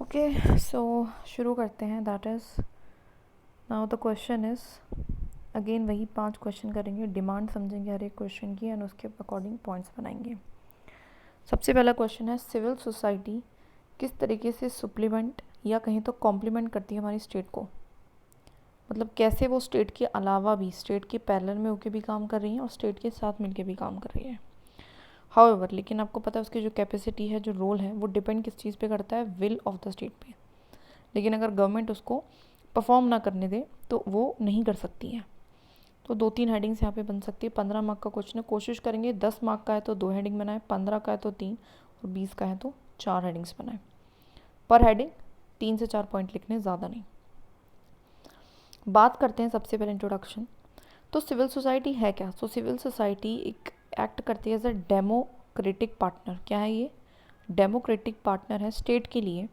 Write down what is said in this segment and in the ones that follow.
Okay, सो शुरू करते हैं. That is now the question is again वही 5 क्वेश्चन करेंगे. डिमांड समझेंगे हर एक क्वेश्चन की एंड उसके अकॉर्डिंग पॉइंट्स बनाएंगे. सबसे पहला क्वेश्चन है, सिविल सोसाइटी किस तरीके से सप्लीमेंट या कहीं तो कॉम्प्लीमेंट करती है हमारी स्टेट को. मतलब कैसे वो स्टेट के अलावा भी, स्टेट के पैरेलल में होकर भी काम कर रही हैं और स्टेट के साथ मिलकर भी काम कर रही है. हाउएवर, लेकिन आपको पता है उसकी जो कैपेसिटी है, जो रोल है, वो डिपेंड किस चीज़ पे करता है, विल ऑफ द स्टेट पे. लेकिन अगर गवर्नमेंट उसको परफॉर्म ना करने दे तो वो नहीं कर सकती है. तो 2-3 हेडिंग्स यहाँ पे बन सकती है. 15 मार्क का क्वेश्चन है, कोशिश करेंगे 10 मार्क का है तो 2 हेडिंग बनाए, 15 का है तो 3 और 20 का है तो 4 हेडिंग्स बनाए. पर हेडिंग 3 से 4 पॉइंट लिखने, ज़्यादा नहीं. बात करते हैं सबसे पहले इंट्रोडक्शन. तो सिविल सोसाइटी है क्या. सो सिविल सोसाइटी एक एक्ट करती है एज अ डेमोक्रेटिक पार्टनर. क्या है ये? डेमोक्रेटिक पार्टनर है स्टेट के लिए,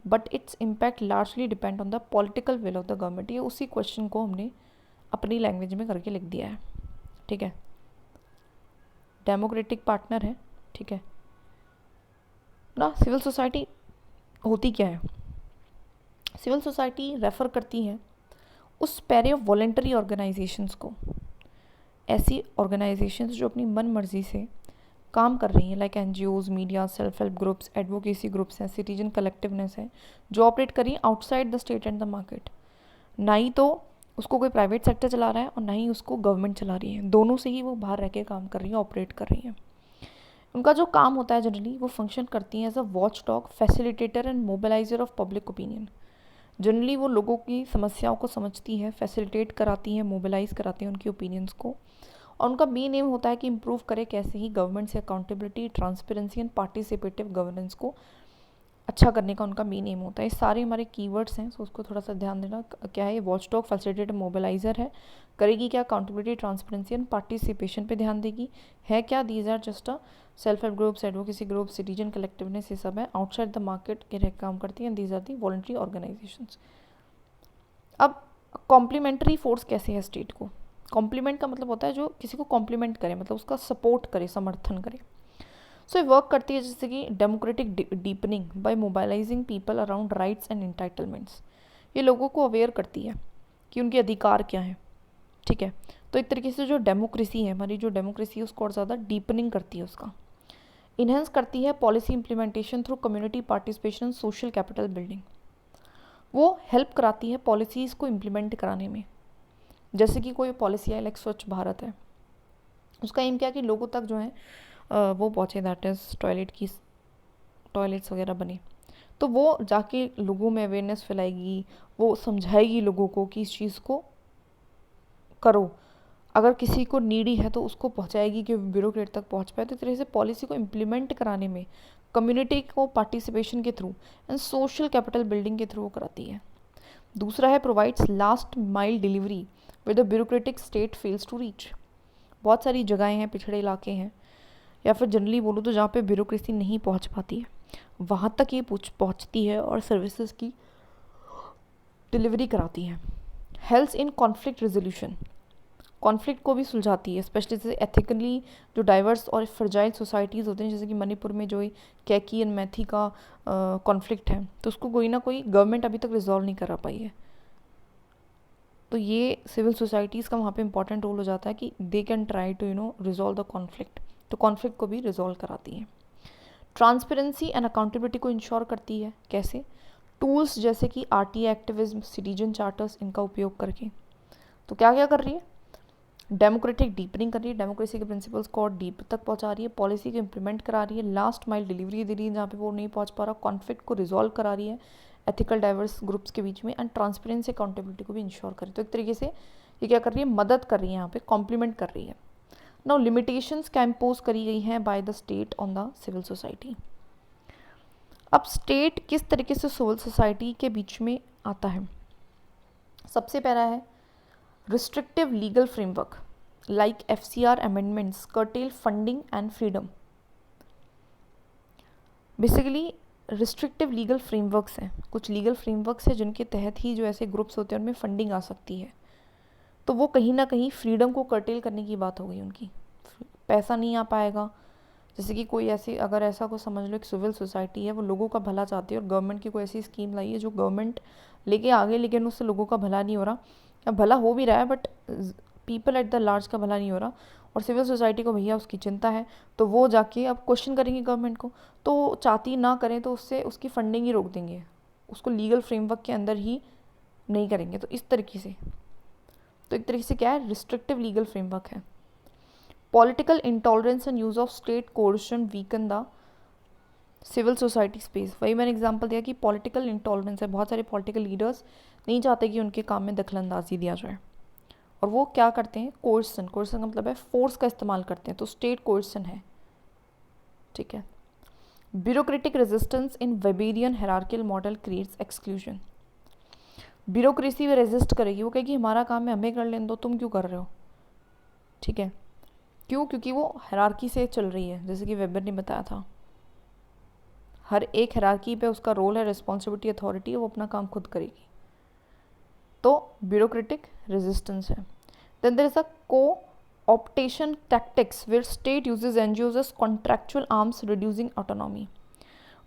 but its impact largely depend on the political will of the government. ये उसी क्वेश्चन को हमने अपनी लैंग्वेज में करके लिख दिया है. ठीक है, डेमोक्रेटिक पार्टनर है. ठीक है ना. सिविल सोसाइटी होती क्या है? सिविल सोसाइटी रेफर करती है उस पैरे ऑफ वॉलेंटरी ऑर्गेनाइजेशंस को, ऐसी ऑर्गेनाइजेशंस जो अपनी मन मर्जी से काम कर रही हैं, like NGOs, media, self help groups, advocacy groups हैं, सिटीजन कलेक्टिवनेस है, जो ऑपरेट कर रही है outside the state and the market. ना ही तो उसको कोई प्राइवेट सेक्टर चला रहा है और ना ही उसको गवर्नमेंट चला रही है. दोनों से ही वो बाहर रह के काम कर रही है, ऑपरेट कर रही है. उनका जो काम होता है जनरली, वो फंक्शन करती हैं as a watchdog, facilitator and mobiliser of public opinion. Generally वो लोगों की समस्याओं को समझती है, फैसिलिटेट कराती हैं, मोबिलाइज कराती हैं उनकी ओपिनियंस को. और उनका मेन एम होता है कि इम्प्रूव करे कैसे ही गवर्नमेंट से accountability, transparency and participative governance को अच्छा करने का उनका मेन एम होता है. ये सारे हमारे कीवर्ड्स हैं, सो उसको थोड़ा सा ध्यान देना. क्या है? वॉच डॉग, फैसिलिटेटर, मोबिलाइजर है. करेगी क्या? अकाउंटेबिलिटी, ट्रांसपेरेंसी एंड पार्टिसिपेशन पे ध्यान देगी. है क्या? These are just a self help groups, advocacy group, citizen collectiveness, ये सब है. आउटसाइड द मार्केट के रह काम करती हैं. These are the voluntary organisations. अब कॉम्प्लीमेंट्री फोर्स कैसे है स्टेट को? कॉम्प्लीमेंट का मतलब होता है जो किसी को कॉम्प्लीमेंट करे, मतलब उसका सपोर्ट करे, समर्थन करे. सो ये वर्क करती है जैसे कि democratic deepening by mobilising people around rights and entitlements. ये लोगों को अवेयर करती है कि उनके अधिकार क्या हैं. ठीक है, तो एक तरीके से जो डेमोक्रेसी है, हमारी जो डेमोक्रेसी है, उसको और ज़्यादा डीपनिंग करती है, उसका इन्हेंस करती है. Policy implementation through community participation, social capital building. वो हेल्प कराती है पॉलिसीज़ को इम्प्लीमेंट कराने में. जैसे कि कोई पॉलिसी है लाइक स्वच्छ भारत है, उसका एम क्या कि लोगों तक जो है वो पहुँचे, दैट इज़ टॉयलेट्स वगैरह बने. तो वो जाके लोगों में अवेयरनेस फैलाएगी, वो समझाएगी लोगों को कि इस चीज़ को करो. अगर किसी को नीडी है तो उसको पहुंचाएगी कि ब्यूरोक्रेट तक पहुंच पाए. तो इस तरह से पॉलिसी को इम्प्लीमेंट कराने में कम्युनिटी को पार्टिसिपेशन के through and social capital building के थ्रू कराती है. दूसरा है provides last mile delivery with the bureaucratic state fails to reach. बहुत सारी जगहें हैं, पिछड़े इलाके हैं, या फिर जनरली बोलूँ तो जहाँ पे ब्यूरोक्रेसी नहीं पहुँच पाती है, वहाँ तक ये पहुँचती है और सर्विसेज की डिलीवरी कराती है. Helps in conflict resolution, conflict को भी सुलझाती है, स्पेशली जैसे एथिकली जो डाइवर्स और फ्रजाइल सोसाइटीज़ होते हैं, जैसे कि मणिपुर में जो कैकी एंड मैथी का कॉन्फ्लिक्ट है, तो उसको कोई ना कोई गवर्नमेंट अभी तक रिजॉल्व नहीं करा पाई है. तो ये सिविल सोसाइटीज़ का वहाँ पे इंपॉर्टेंट रोल हो जाता है कि they can try to resolve the conflict. तो कॉन्फ्लिक्ट को भी रिजॉल्व कराती है. ट्रांसपेरेंसी एंड अकाउंटेबिलिटी को इंश्योर करती है. कैसे? टूल्स जैसे कि आरटीआई एक्टिविज्म, सिटीजन चार्टर्स, इनका उपयोग करके. तो क्या क्या कर रही है? डेमोक्रेटिक डीपनिंग कर रही है, डेमोक्रेसी के प्रिंसिपल्स को और डीप तक पहुंचा रही है. पॉलिसी को इम्प्लीमेंट करा रही है. लास्ट माइल डिलीवरी दे रही है जहाँ पे वो नहीं पहुंच पा रहा. कॉन्फ्लिक्ट को रिजॉल्व करा रही है एथिकल डाइवर्स ग्रुप्स के बीच में. एंड ट्रांसपेरेंसी अकाउंटेबिलिटी को भी इंश्योर कर रही है. तो एक तरीके से ये क्या कर रही है? मदद कर रही है, यहाँ पे कॉम्प्लीमेंट कर रही है. नाउ लिमिटेशंस क्या इम्पोज करी गई हैं by the state on the civil society. अब स्टेट किस तरीके से सिविल सोसाइटी के बीच में आता है? सबसे पहला है restrictive legal framework like FCR amendments curtail funding and freedom. Basically restrictive legal frameworks हैं, कुछ लीगल फ्रेमवर्क्स हैं जिनके तहत ही जो ऐसे ग्रुप्स होते हैं उनमें फंडिंग आ सकती है. तो वो कहीं ना कहीं फ्रीडम को कर्टेल करने की बात हो गई उनकी. पैसा नहीं आ पाएगा, जैसे कि कोई ऐसी, अगर ऐसा को समझ लो एक सिविल सोसाइटी है, वो लोगों का भला चाहती है और गवर्नमेंट की कोई ऐसी स्कीम लाई है जो गवर्नमेंट लेके आ गई, लेकिन उससे लोगों का भला नहीं हो रहा, या भला हो भी रहा है but people at the large का भला नहीं हो रहा, और सिविल सोसाइटी को भैया उसकी चिंता है, तो वो जाके अब क्वेश्चन करेंगे गवर्नमेंट को, तो चाहती ना करें तो उससे उसकी फंडिंग ही रोक देंगे, उसको लीगल फ्रेमवर्क के अंदर ही नहीं करेंगे। तो इस तरीके से, तो एक तरीके से क्या है, रिस्ट्रिक्टिव लीगल फ्रेमवर्क है। Political intolerance and use of state coercion weaken the civil society space. वही मैंने एग्जांपल दिया कि पॉलिटिकल इंटॉलरेंस है, बहुत सारे पॉलिटिकल लीडर्स नहीं चाहते कि उनके काम में दखलंदाजी दिया जाए, और वो क्या करते हैं, कोर्सन, कोर्सन का मतलब है फोर्स का इस्तेमाल करते हैं, तो स्टेट कोर्सन है, ठीक है। Bureaucratic resistance in Weberian hierarchical model creates exclusion. Bureaucracy में रेजिस्ट करेगी, वो कहेगी हमारा काम है, हमें कर लेने दो, तुम क्यों कर रहे हो, ठीक है। क्यों? क्योंकि वो हायरार्की से चल रही है, जैसे कि वेबर ने बताया था, हर एक हायरार्की पे उसका रोल है, रिस्पॉन्सिबिलिटी, अथॉरिटी है, वो अपना काम खुद करेगी, तो ब्यूरोक्रेटिक रेजिस्टेंस है। Then there is a co-optation tactics where state uses NGOs as contractual arms reducing autonomy।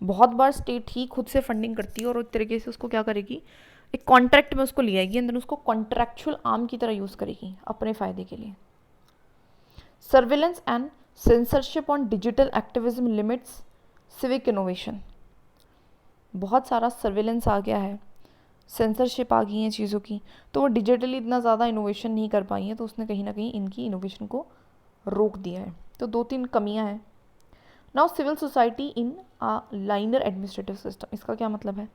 बहुत बार स्टेट ही खुद से फंडिंग करती है और एक तरीके से उसको क्या करेगी, एक कॉन्ट्रैक्ट में उसको ले आएगी, अंदर उसको कॉन्ट्रैक्चुअल आर्म की तरह यूज़ करेगी अपने फ़ायदे के लिए। Surveillance and censorship on digital activism limits civic innovation. बहुत सारा सर्विलेंस आ गया है, सेंसरशिप आ गई हैं चीज़ों की, तो वो डिजिटली इतना ज़्यादा इनोवेशन नहीं कर पाई हैं, तो उसने कहीं ना कहीं इनकी इनोवेशन को रोक दिया है। तो 2-3 कमियां हैं। Now civil society in a linear administrative system, इसका क्या मतलब है,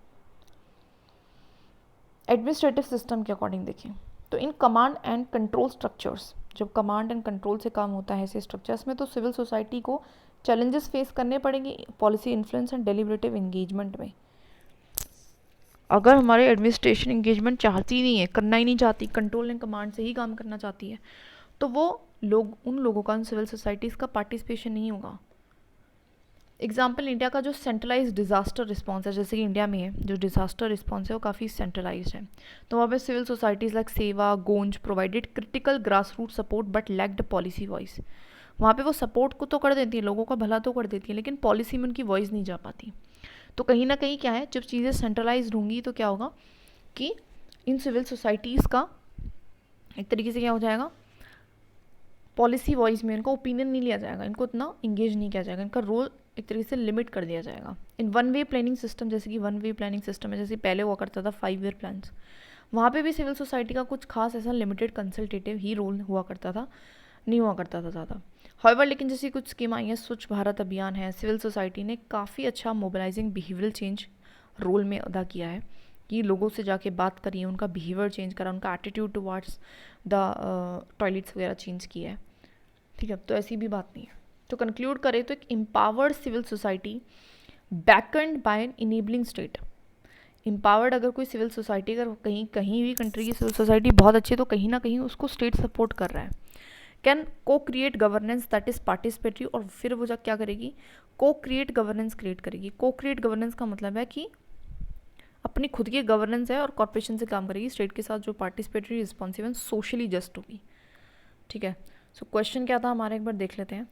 एडमिनिस्ट्रेटिव सिस्टम के अकॉर्डिंग देखें तो in command and control structures, जब कमांड एंड कंट्रोल से काम होता है ऐसे स्ट्रक्चर्स में, तो सिविल सोसाइटी को चैलेंजेस फेस करने पड़ेंगे policy influence and deliberative engagement में। अगर हमारे एडमिनिस्ट्रेशन इंगेजमेंट चाहती नहीं है, करना ही नहीं चाहती, कंट्रोल एंड कमांड से ही काम करना चाहती है, तो वो लोग, उन लोगों का, उन सिविल सोसाइटीज़ का पार्टिसिपेशन नहीं होगा। एग्जाम्पल, इंडिया का जो सेंट्रलाइज डिज़ास्टर रिस्पॉन्स है, जैसे कि इंडिया में है जो डिज़ास्टर रिस्पॉन्स है वो काफ़ी सेंट्रलाइज है, तो वहाँ पे सिविल सोसाइटीज़ लाइक सेवा, गोंज provided critical grass root support but lacked policy voice. वहाँ पे वो सपोर्ट को तो कर देती है, लोगों का भला तो कर देती है, लेकिन पॉलिसी में उनकी वॉइस नहीं जा पाती। तो कहीं ना कहीं क्या है, जब चीज़ें सेंट्रलाइज होंगी तो क्या होगा कि इन सिविल सोसाइटीज़ का एक तरीके से क्या हो जाएगा, पॉलिसी वॉइस में इनका ओपिनियन नहीं लिया जाएगा, इनको इतना इंगेज नहीं किया जाएगा, इनका रोल एक तरीके से लिमिट कर दिया जाएगा। In one way planning system, जैसे कि वन वे प्लानिंग सिस्टम है, जैसे पहले हुआ करता था 5 ईयर प्लान्स, वहाँ पे भी सिविल सोसाइटी का कुछ खास ऐसा लिमिटेड कंसल्टेटिव ही रोल हुआ करता था, नहीं हुआ करता था ज़्यादा। हाउएवर लेकिन जैसी कुछ स्कीम आई है, स्वच्छ भारत अभियान है, सिविल सोसाइटी ने काफ़ी अच्छा मोबिलाइजिंग बिहेवियरल चेंज रोल में अदा किया है, कि लोगों से जाके बात करिए, उनका बिहेवियर चेंज करा, उनका एटीट्यूड टुवार्ड्स द टॉयलेट्स वगैरह चेंज किया है, ठीक है। तो ऐसी भी बात नहीं है। तो कंक्लूड करें तो एक empowered civil society backed by an enabling state. Empowered अगर कोई सिविल सोसाइटी, अगर कहीं भी कंट्री की सिविल सोसाइटी बहुत अच्छी है, तो कहीं ना कहीं उसको स्टेट सपोर्ट कर रहा है। कैन को create governance that is participatory, और फिर वो जब क्या करेगी, को क्रिएट गवर्नेंस क्रिएट करेगी। को क्रिएट गवर्नेंस का मतलब है कि अपनी खुद की गवर्नेंस है और कॉर्पोरेशन से काम करेगी, स्टेट के साथ जो participatory, responsive and socially just होगी, ठीक है। सो क्वेश्चन क्या था हमारा, एक बार देख लेते हैं।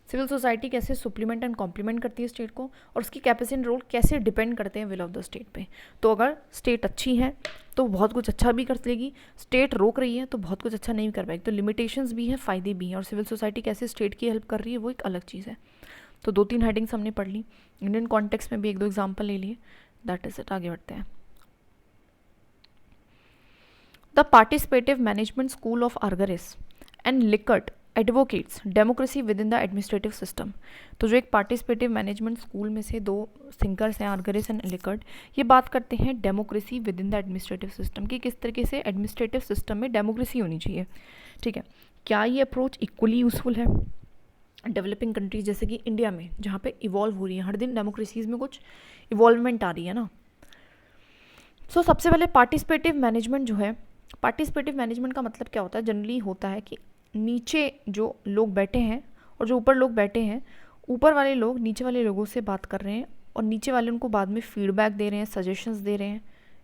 सिविल सोसाइटी कैसे सुप्लीमेंट एंड कॉम्प्लीमेंट करती है स्टेट को, और उसकी कैपेसिटी रोल कैसे डिपेंड करते हैं विल ऑफ द स्टेट पे। तो अगर स्टेट अच्छी है तो बहुत कुछ अच्छा भी कर लेगी, स्टेट रोक रही है तो बहुत कुछ अच्छा नहीं कर पाएगी। तो लिमिटेशंस भी हैं, फ़ायदे भी हैं, और सिविल सोसाइटी कैसे स्टेट की हेल्प कर रही है वो एक अलग चीज़ है। तो 2-3 हेडिंग्स हमने पढ़ ली, इंडियन कॉन्टेक्स्ट में भी 1-2 एग्जाम्पल ले लिए, दैट इज इट। आगे बढ़ते हैं। The participative management school of Argyris and Likert advocates democracy within the administrative system. तो जो एक पार्टिसिपेटिव मैनेजमेंट स्कूल में से 2 थिंकर्स हैं, आर्गरेस एंड लिकर्ट, ये बात करते हैं democracy within the administrative system की, किस तरीके से एडमिनिस्ट्रेटिव सिस्टम में डेमोक्रेसी होनी चाहिए, ठीक है। क्या ये अप्रोच इक्वली यूजफुल है डेवलपिंग कंट्रीज जैसे कि इंडिया में, जहाँ पे इवॉल्व हो रही है, हर दिन डेमोक्रेसीज में कुछ इवॉल्वमेंट आ रही है ना। सो सबसे पहले पार्टिसिपेटिव मैनेजमेंट जो है, पार्टिसिपेटिव मैनेजमेंट का मतलब क्या होता है, जनरली होता है कि नीचे जो लोग बैठे हैं और जो ऊपर लोग बैठे हैं, ऊपर वाले लोग नीचे वाले लोगों से बात कर रहे हैं और नीचे वाले उनको बाद में फीडबैक दे रहे हैं, सजेशंस दे रहे हैं,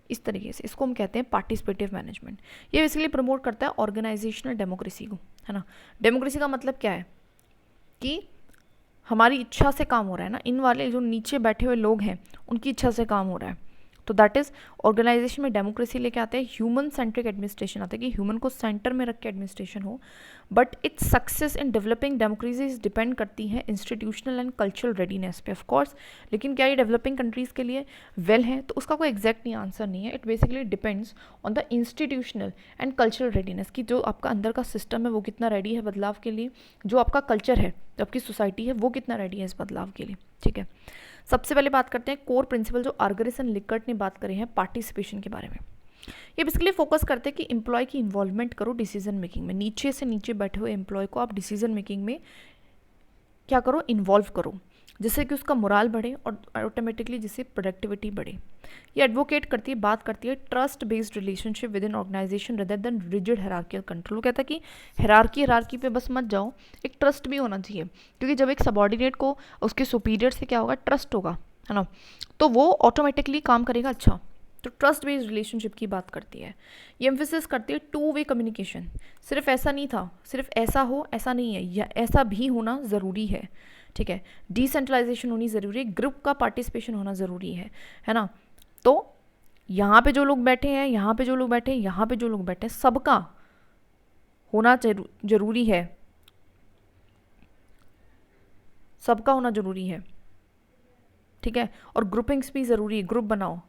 इस तरीके से। इसको हम कहते हैं पार्टिसिपेटिव मैनेजमेंट। ये बेसिकली प्रमोट करता है ऑर्गेनाइजेशनल डेमोक्रेसी को, है ना। डेमोक्रेसी का मतलब क्या है कि हमारी इच्छा से काम हो रहा है ना, इन वाले जो नीचे बैठे हुए लोग हैं उनकी इच्छा से काम हो रहा है। तो दैट इज़ ऑर्गेनाइजेशन में डेमोक्रेसी लेके आते हैं, ह्यूमन सेंट्रिक एडमिनिस्ट्रेशन आता है कि ह्यूमन को सेंटर में रख के एडमिनिस्ट्रेशन हो। But its success in developing democracies depend करती है इंस्टीट्यूशनल एंड कल्चरल रेडीनेस पे, ऑफ कोर्स। लेकिन क्या ये डेवलपिंग कंट्रीज़ के लिए वेल है, तो उसका कोई एग्जैक्ट नहीं आंसर नहीं है। It basically depends on the institutional and cultural readiness कि जो आपका अंदर का सिस्टम है वो कितना रेडी है बदलाव के लिए, जो आपका कल्चर है, जो आपकी सोसाइटी है वो कितना रेडी है इस बदलाव के लिए। ठीक है, सबसे पहले बात करते हैं कोर प्रिंसिपल जो आर्गरेस एंड लिकर्ट ने बात करी है पार्टिसिपेशन के बारे में। ये बेसिकली फोकस करते हैं कि एम्प्लॉय की इन्वॉल्वमेंट करो डिसीजन मेकिंग में, नीचे से नीचे बैठे हुए एम्प्लॉय को आप डिसीजन मेकिंग में क्या करो, इन्वॉल्व करो, जिससे कि उसका मोराल बढ़े और ऑटोमेटिकली जिससे प्रोडक्टिविटी बढ़े। ये एडवोकेट करती है, बात करती है trust based relationship within organisation rather than rigid hierarchical control. कहता है कि हायरार्की पे बस मत जाओ, एक ट्रस्ट भी होना चाहिए, क्योंकि जब एक सबॉर्डिनेट को उसके सुपीरियर से क्या होगा, ट्रस्ट होगा, है ना, तो वो ऑटोमेटिकली काम करेगा अच्छा। तो ट्रस्ट बेस्ड रिलेशनशिप की बात करती है। ये एम्फेसिस करती है टू वे कम्युनिकेशन। सिर्फ ऐसा नहीं था, सिर्फ ऐसा हो ऐसा नहीं है, या ऐसा भी होना ज़रूरी है। ठीक है, डिसेंट्रलाइजेशन होनी ज़रूरी है, ग्रुप का पार्टिसिपेशन होना ज़रूरी है ना। तो यहाँ पे जो लोग बैठे हैं, यहाँ पे जो लोग बैठे हैं, यहाँ पे जो लोग बैठे हैं, सबका होना जरूरी है, सबका होना जरूरी है। ठीक है, और ग्रुपिंग्स भी ज़रूरी है, ग्रुप बनाओ।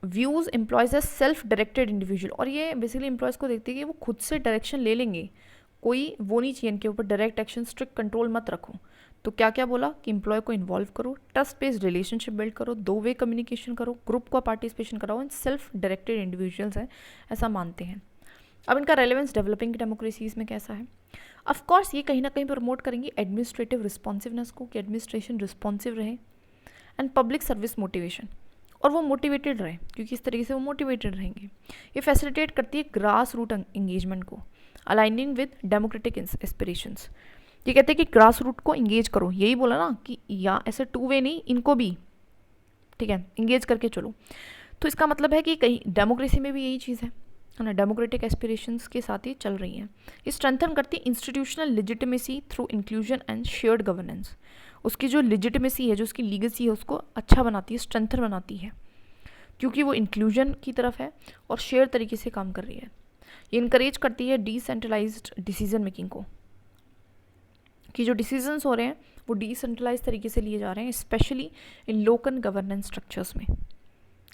Views employees as self directed individual, और ये बेसिकली एम्प्लॉयज़ को देखते हैं कि वो खुद से डायरेक्शन ले लेंगे, कोई वो नहीं चाहिए इनके ऊपर डायरेक्ट एक्शन, स्ट्रिक्ट कंट्रोल मत रखो। तो क्या क्या बोला कि एम्प्लॉय को इन्वॉल्व करो, ट्रस्ट बेस्ड रिलेशनशिप बिल्ड करो, दो वे कम्युनिकेशन करो, ग्रुप का पार्टिसिपेशन कराओ, एंड सेल्फ डायरेक्टेड इंडिविजुअल्स हैं, ऐसा मानते हैं। अब इनका रेलेवेंस डेवलपिंग डेमोक्रेसीज में कैसा है? ऑफ कोर्स ये कहीं ना कहीं प्रमोट करेंगे एडमिनिस्ट्रेटिव रिस्पॉन्सिवनेस को, कि एडमिनिस्ट्रेशन रिस्पॉन्सिव रहे, एंड पब्लिक सर्विस मोटिवेशन, और वो मोटिवेटेड रहे, क्योंकि इस तरीके से वो मोटिवेटेड रहेंगे। ये फैसिलिटेट करती है ग्रास रूट एंगेजमेंट को, अलाइनिंग विद डेमोक्रेटिक एस्पिरेशंस। ये कहते हैं कि ग्रास रूट को इंगेज करो, यही बोला ना कि या ऐसे टू वे नहीं, इनको भी ठीक है इंगेज करके चलो। तो इसका मतलब है कि कहीं डेमोक्रेसी में भी यही चीज़ है ना, डेमोक्रेटिक एस्पिरेशंस के साथ ही चल रही हैं। ये स्ट्रेंथन करती है institutional legitimacy through inclusion and shared governance. उसकी जो लेजिटिमेसी है, जो उसकी लीगेसी है, उसको अच्छा बनाती है, स्ट्रेंथन बनाती है, क्योंकि वो इंक्लूजन की तरफ है और शेयर तरीके से काम कर रही है। ये इनकरेज करती है डिसेंट्रलाइज्ड डिसीजन मेकिंग को, कि जो डिसीजंस हो रहे हैं वो डिसेंट्रलाइज तरीके से लिए जा रहे हैं, specially in local governance structures में।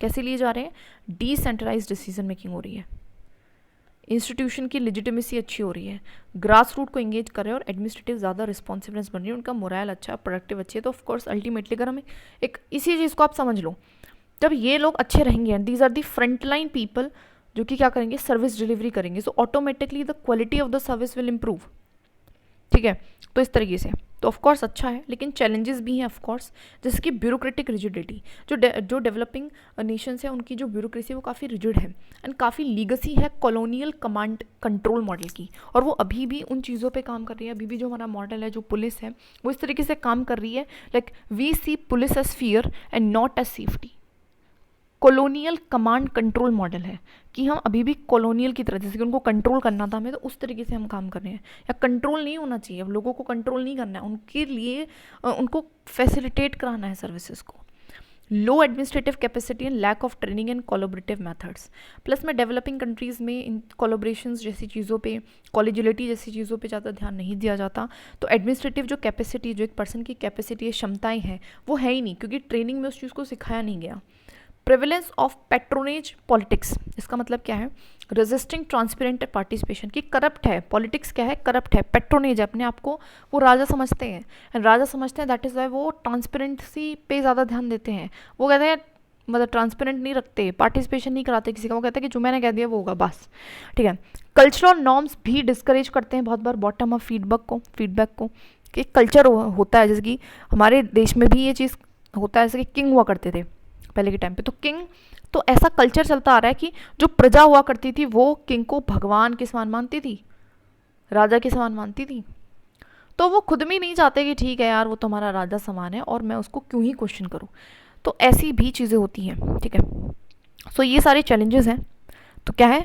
कैसे लिए जा रहे हैं? डिसेंट्रलाइज डिसीजन मेकिंग हो रही है, इंस्टीट्यूशन की लेजिटिमेसी अच्छी हो रही है, ग्रास रूट को एंगेज कर रहे हैं, और एडमिनिस्ट्रेटिव ज़्यादा रिस्पॉन्सिवनेस बन रही है, उनका मोरल अच्छा, प्रोडक्टिव अच्छी है। तो ऑफकोर्स अल्टीमेटली अगर हमें एक इसी चीज़ को आप समझ लो, जब ये लोग अच्छे रहेंगे, these are the front line people जो कि क्या करेंगे, सर्विस डिलीवरी करेंगे, so automatically the quality of the service will improve. ठीक है, तो इस तरीके से तो ऑफकोर्स अच्छा है, लेकिन चैलेंजेस भी हैं ऑफकोर्स, जैसे कि ब्यूरोक्रेटिक रिजिडिटी। जो डेवलपिंग नेशंस है उनकी जो ब्यूरोक्रेसी वो काफ़ी रिजिड है, एंड काफ़ी लीगसी है कॉलोनियल कमांड कंट्रोल मॉडल की, और वो अभी भी उन चीज़ों पे काम कर रही है। अभी भी जो हमारा मॉडल है, जो पुलिस है, वो इस तरीके से काम कर रही है, like we see police as fear and not as safety. Colonial command control model है कि हम अभी भी कॉलोनियल की तरह, जैसे कि उनको कंट्रोल करना था हमें, तो उस तरीके से हम काम कर रहे हैं। या कंट्रोल नहीं होना चाहिए, अब लोगों को कंट्रोल नहीं करना है, उनके लिए उनको फैसिलिटेट कराना है सर्विसेज को। Low administrative capacity and lack of training and collaborative methods. Plus में डेवलपिंग कंट्रीज़ में इन कोलैबोरेशंस जैसी चीज़ों पे, कॉलेजियलिटी जैसी चीज़ों पे ज़्यादा ध्यान नहीं दिया जाता। तो एडमिनिस्ट्रेटिव जो कैपेसिटी, जो एक पर्सन की कैपेसिटी है, क्षमताएँ हैं, वो है ही नहीं, क्योंकि ट्रेनिंग में उस चीज़ को सिखाया नहीं गया। प्रिविलेंस ऑफ पैट्रोनेज पॉलिटिक्स, इसका मतलब क्या है? रेजिस्टिंग ट्रांसपेरेंट पार्टिसिपेशन, की करप्ट है पॉलिटिक्स, क्या है? करप्ट है, पैट्रोनेज है, अपने आप को वो राजा समझते हैं, राजा समझते हैं, दैट इज़ वाई वो ट्रांसपेरेंसी पे ज़्यादा ध्यान देते हैं। वो कहते हैं मतलब ट्रांसपेरेंट नहीं रखते, पार्टिसिपेशन नहीं कराते किसी का, वो कहते हैं कि जो मैंने कह दिया वो होगा बस। ठीक है, कल्चरल नॉर्म्स भी डिस्करेज करते हैं बहुत बार बॉटम अप फीडबैक को, कि कल्चर होता है, जैसे कि हमारे देश में भी ये चीज़ होता है, जैसे कि किंग हुआ करते थे पहले के टाइम पे, तो किंग, तो ऐसा कल्चर चलता आ रहा है कि जो प्रजा हुआ करती थी वो किंग को भगवान के समान मानती थी, राजा के समान मानती थी। तो वो खुद में नहीं चाहते कि ठीक है यार वो तो हमारा राजा समान है और मैं उसको क्यों ही क्वेश्चन करूँ। तो ऐसी भी चीज़ें होती हैं। ठीक है, सो ये सारे चैलेंजेस हैं। तो क्या है,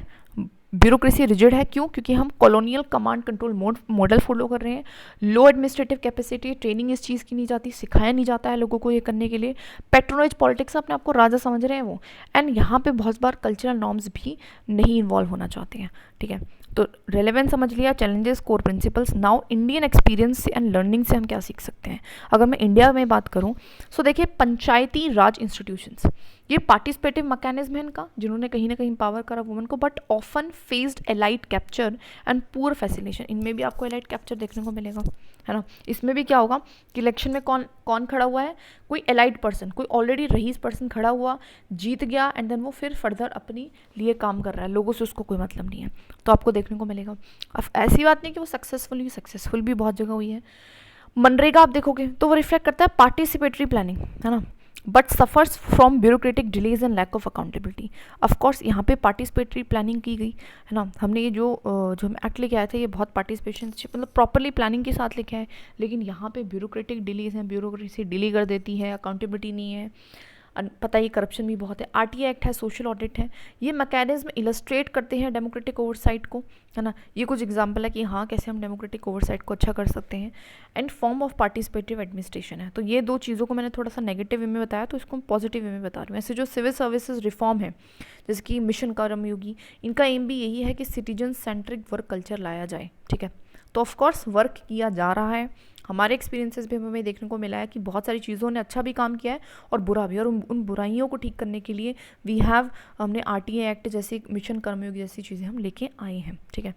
ब्यूरोक्रेसी रिजिड है, क्यों? क्योंकि हम colonial command control model follow कर रहे हैं। लो एडमिनिस्ट्रेटिव कैपेसिटी, ट्रेनिंग इस चीज़ की नहीं जाती, सिखाया नहीं जाता है लोगों को ये करने के लिए। पैट्रोनाइज पॉलिटिक्स, अपने आप को राजा समझ रहे हैं वो। एंड यहाँ पे बहुत बार कल्चरल नॉर्म्स भी नहीं इन्वॉल्व होना चाहते हैं, ठीक है। तो रेलेवेंस समझ लिया, challenges, core principles. Now Indian experience से एंड लर्निंग से हम क्या सीख सकते हैं? अगर मैं इंडिया में बात करूं, सो देखिए, पंचायती राज इंस्टीट्यूशंस, ये पार्टिसिपेटिव मैकेनिज्म है इनका, जिन्होंने कहीं ना कहीं पावर करा वुमेन को, but often faced elite capture and poor facilitation. इनमें भी आपको एलाइट कैप्चर देखने को मिलेगा, है ना। इसमें भी क्या होगा कि इलेक्शन में कौन कौन खड़ा हुआ है? कोई एलाइट पर्सन, कोई ऑलरेडी रईस पर्सन खड़ा हुआ, जीत गया, एंड देन वो फिर फर्दर अपनी लिए काम कर रहा है, लोगों से उसको कोई मतलब नहीं है, तो आपको देखने को मिलेगा। अब ऐसी बात नहीं कि वो सक्सेसफुल भी बहुत जगह हुई है। मनरेगा आप देखोगे तो वो रिफ्लेक्ट करता है पार्टिसिपेटरी प्लानिंग, है ना, but suffers from bureaucratic delays and lack of accountability. Of course यहाँ पे पार्टिसिपेटरी प्लानिंग की गई, है ना। हमने ये जो हम एक्ट लेके आए थे, ये बहुत पार्टिसिपेशन मतलब प्रॉपरली प्लानिंग के साथ लिखे हैं, लेकिन यहाँ पे ब्यूरोक्रेटिक डिलेज हैं, ब्यूरोक्रेसी डिले कर देती है, अकाउंटेबिलिटी नहीं है, पता ही करप्शन भी बहुत है। आरटीआई एक्ट है, सोशल ऑडिट है, ये मैकेनिज्म इलस्ट्रेट करते हैं डेमोक्रेटिक ओवरसाइट को, है ना। ये कुछ एग्जांपल है कि हाँ कैसे हम डेमोक्रेटिक ओवरसाइट को अच्छा कर सकते हैं। And form of participative administration है। तो ये दो चीज़ों को मैंने थोड़ा सा नेगेटिव वे में बताया, तो इसको पॉजिटिव वे में बता रही हूँ। ऐसे जो सिविल सर्विसेज रिफॉर्म है, जैसे कि मिशन कर्मयोगी, इनका एम भी यही है कि सिटीजन सेंट्रिक वर्क कल्चर लाया जाए, ठीक है। तो ऑफकोर्स वर्क किया जा रहा है, हमारे एक्सपीरियंसेस भी हमें देखने को मिला है कि बहुत सारी चीज़ों ने अच्छा भी काम किया है और बुरा भी, और उन बुराइयों को ठीक करने के लिए हमने आरटीआई एक्ट जैसे मिशन कर्मयोगी जैसी चीज़ें हम लेके आए हैं, ठीक है।